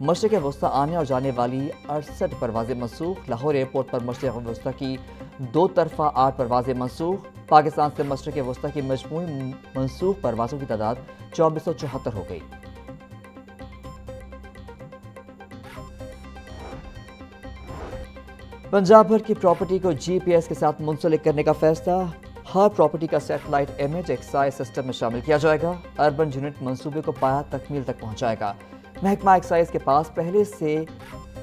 مشرق وسطی آنے اور جانے والی 68 پروازیں منسوخ، لاہور ایئرپورٹ پر مشرق وسطی کی 2 طرفہ 8 پروازیں منسوخ، پاکستان سے مشرق وسطی کی مجموعی منسوخ پروازوں کی تعداد 2474 ہو گئی۔ پنجاب بھر کی پراپرٹی کو جی پی ایس کے ساتھ منسلک کرنے کا فیصلہ، ہر پراپرٹی کا سیٹلائٹ امیج ایکسائز سسٹم میں شامل کیا جائے گا، اربن یونٹ منصوبے کو پایا تکمیل تک پہنچائے گا۔ محکمہ ایکسائز کے پاس پہلے سے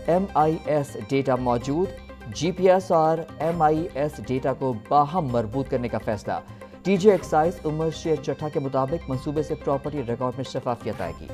ایم آئی ایس ڈیٹا موجود، جی پی ایس اور ایم آئی ایس ڈیٹا کو باہم مربوط کرنے کا فیصلہ، ڈی جی ایکسائز عمر شیر چٹھا کے مطابق منصوبے سے پراپرٹی ریکارڈ میں شفافیت آئے گی۔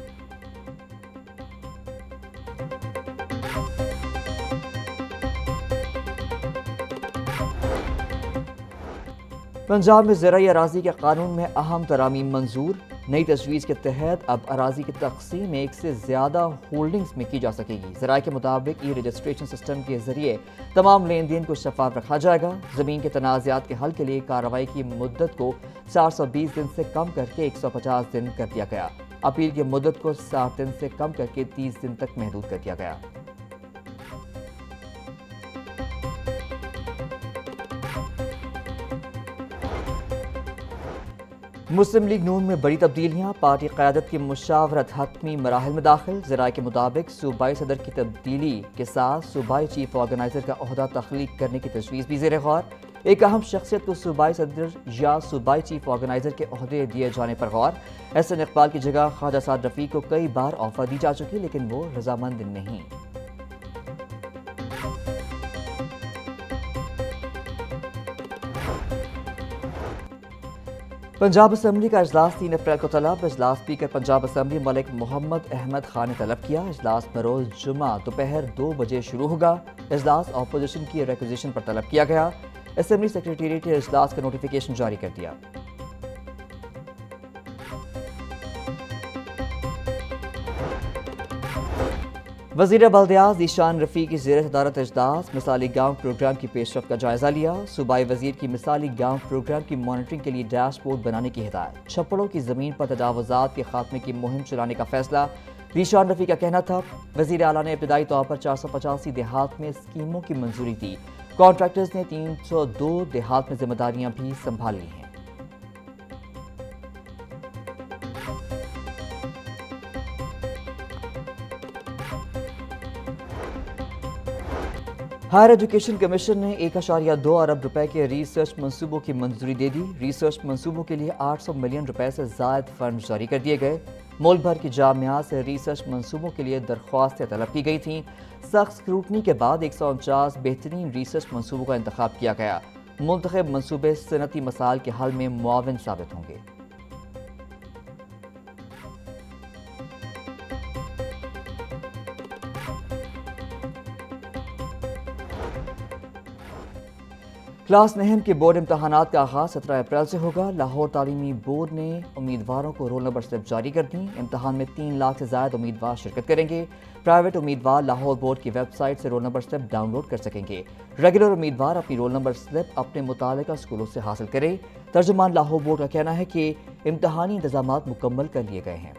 پنجاب میں زرعی اراضی کے قانون میں اہم ترامیم منظور، نئی تجویز کے تحت اب اراضی کی تقسیم ایک سے زیادہ ہولڈنگز میں کی جا سکے گی۔ ذرائع کے مطابق ای رجسٹریشن سسٹم کے ذریعے تمام لین دین کو شفاف رکھا جائے گا۔ زمین کے تنازعات کے حل کے لیے کارروائی کی مدت کو 420 دن سے کم کر کے 150 دن کر دیا گیا، اپیل کی مدت کو 60 دن سے کم کر کے 30 دن تک محدود کر دیا گیا۔ مسلم لیگ نون میں بڑی تبدیلیاں، پارٹی قیادت کی مشاورت حتمی مراحل میں داخل، ذرائع کے مطابق صوبائی صدر کی تبدیلی کے ساتھ صوبائی چیف آرگنائزر کا عہدہ تخلیق کرنے کی تجویز بھی زیر غور، ایک اہم شخصیت کو صوبائی صدر یا صوبائی چیف آرگنائزر کے عہدے دیے جانے پر غور۔ احسن اقبال کی جگہ خواجہ سعد رفیق کو کئی بار آفر دی جا چکی لیکن وہ رضامند نہیں۔ پنجاب اسمبلی کا اجلاس 3 اپریل کو طلب، اجلاس اسپیکر پنجاب اسمبلی ملک محمد احمد خان نے طلب کیا۔ اجلاس بروز جمعہ دوپہر 2 بجے شروع ہوگا۔ اجلاس اپوزیشن کی ریکوزیشن پر طلب کیا گیا۔ اسمبلی سیکریٹریٹ نے اجلاس کا نوٹیفیکیشن جاری کر دیا۔ وزیر بلدیات ذیشان رفیع کی زیر صدارت اجلاس مثالی گاؤں پروگرام کی پیش رفت کا جائزہ لیا۔ صوبائی وزیر کی مثالی گاؤں پروگرام کی مانیٹرنگ کے لیے ڈیش بورڈ بنانے کی ہدایت، چھپڑوں کی زمین پر تجاوزات کے خاتمے کی مہم چلانے کا فیصلہ۔ ذیشان رفیع کا کہنا تھا، وزیر اعلیٰ نے ابتدائی طور پر 485 دیہات میں اسکیموں کی منظوری دی، کانٹریکٹرز نے 302 دیہات میں ذمہ داریاں بھی سنبھال لی ہیں۔ ہائر ایجوکیشن کمیشن نے 1.2 ارب روپے کے ریسرچ منصوبوں کی منظوری دے دی۔ ریسرچ منصوبوں کے لیے 800 ملین روپے سے زائد فنڈ جاری کر دیے گئے۔ ملک بھر کی جامعات سے ریسرچ منصوبوں کے لیے درخواستیں طلب کی گئی تھیں۔ سخت اسکروٹنی کے بعد 149 بہترین ریسرچ منصوبوں کا انتخاب کیا گیا۔ منتخب منصوبے صنعتی مسائل کے حل میں معاون ثابت ہوں گے۔ کلاس 9 کے بورڈ امتحانات کا آغاز 17 اپریل سے ہوگا۔ لاہور تعلیمی بورڈ نے امیدواروں کو رول نمبر سلپ جاری کر دیں۔ امتحان میں 3 لاکھ سے زائد امیدوار شرکت کریں گے۔ پرائیویٹ امیدوار لاہور بورڈ کی ویب سائٹ سے roll number slip download کر سکیں گے۔ ریگولر امیدوار اپنی رول نمبر سلپ اپنے متعلقہ اسکولوں سے حاصل کریں۔ ترجمان لاہور بورڈ کا کہنا ہے کہ امتحانی انتظامات مکمل کر لیے گئے ہیں۔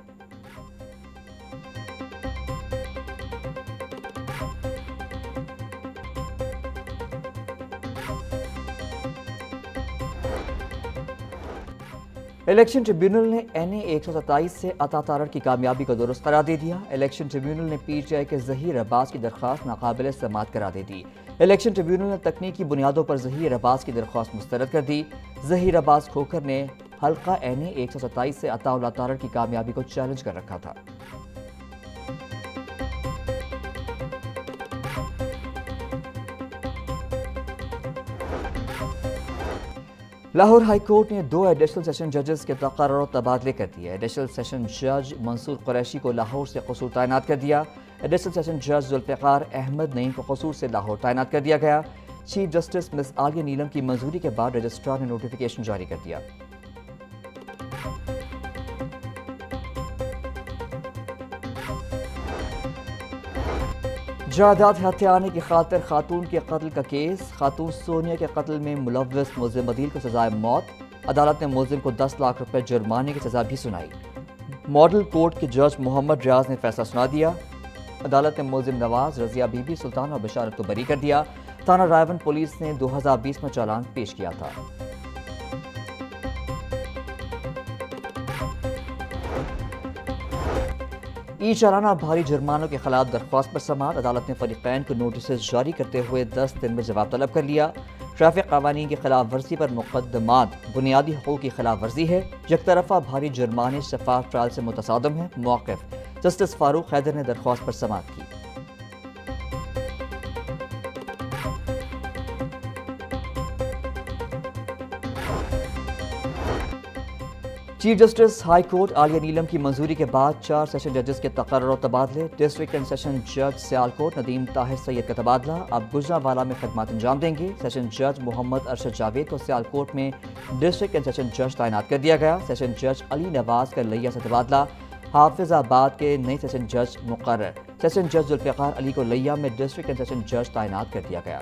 الیکشن ٹریبیونل نے این اے 127 سے عطا تارڑ کی کامیابی کو درست قرار دے دیا۔ الیکشن ٹریبیونل نے پی ٹی آئی کے ظہیر عباس کی درخواست ناقابل سماعت قرار دے دی۔ الیکشن ٹریبیونل نے تکنیکی بنیادوں پر ظہیر عباس کی درخواست مسترد کر دی۔ ظہیر عباس کھوکھر نے حلقہ این اے 127 سے عطا اللہ تارڑ کی کامیابی کو چیلنج کر رکھا تھا۔ لاہور ہائی کورٹ نے 2 ایڈیشنل سیشن ججز کے تقرر و تبادلے کر دیے۔ ایڈیشنل سیشن جج منصور قریشی کو لاہور سے قصور تعینات کر دیا۔ ایڈیشنل سیشن جج ذوالفقار احمد نعیم کو قصور سے لاہور تعینات کر دیا گیا۔ چیف جسٹس مس عالیہ نیلم کی منظوری کے بعد رجسٹرار نے نوٹیفیکیشن جاری کر دیا۔ جائیداد ہتھیانے کی خاطر خاتون کے قتل کا کیس، خاتون سونیا کے قتل میں ملوث ملزم عدیل کو سزائے موت، عدالت نے ملزم کو 10 لاکھ روپے جرمانے کی سزا بھی سنائی۔ ماڈل کورٹ کے جج محمد ریاض نے فیصلہ سنا دیا۔ عدالت نے ملزم نواز، رضیہ بی بی، سلطان اور بشارت کو بری کر دیا۔ تھانہ رائے بند پولیس نے 2020 میں چالان پیش کیا تھا۔ ای چالانہ بھاری جرمانوں کے خلاف درخواست پر سماعت۔ عدالت نے فریقین کو نوٹسز جاری کرتے ہوئے 10 دن میں جواب طلب کر لیا۔ ٹریفک قوانین کی خلاف ورزی پر مقدمات بنیادی حقوق کی خلاف ورزی ہے۔ یک طرفہ بھاری جرمانے شفاف ٹرائل سے متصادم ہیں۔ موقف جسٹس فاروق حیدر نے درخواست پر سماعت کی۔ چیف جسٹس ہائی کورٹ عالیہ نیلم کی منظوری کے بعد 4 سیشن ججز کے تقرر و تبادلے۔ ڈسٹرکٹ اینڈ سیشن جج سیالکوٹ ندیم طاہر سید کا تبادلہ، اب گجرانوالہ میں خدمات انجام دیں گے۔ سیشن جج محمد ارشد جاوید کو سیالکوٹ میں ڈسٹرکٹ اینڈ سیشن جج تعینات کر دیا گیا۔ سیشن جج علی نواز کا لیا سے تبادلہ، حافظ آباد کے نئے سیشن جج مقرر۔ سیشن جج ذوالفقار علی کو لیا میں ڈسٹرکٹ اینڈ سیشن جج تعینات کر دیا گیا۔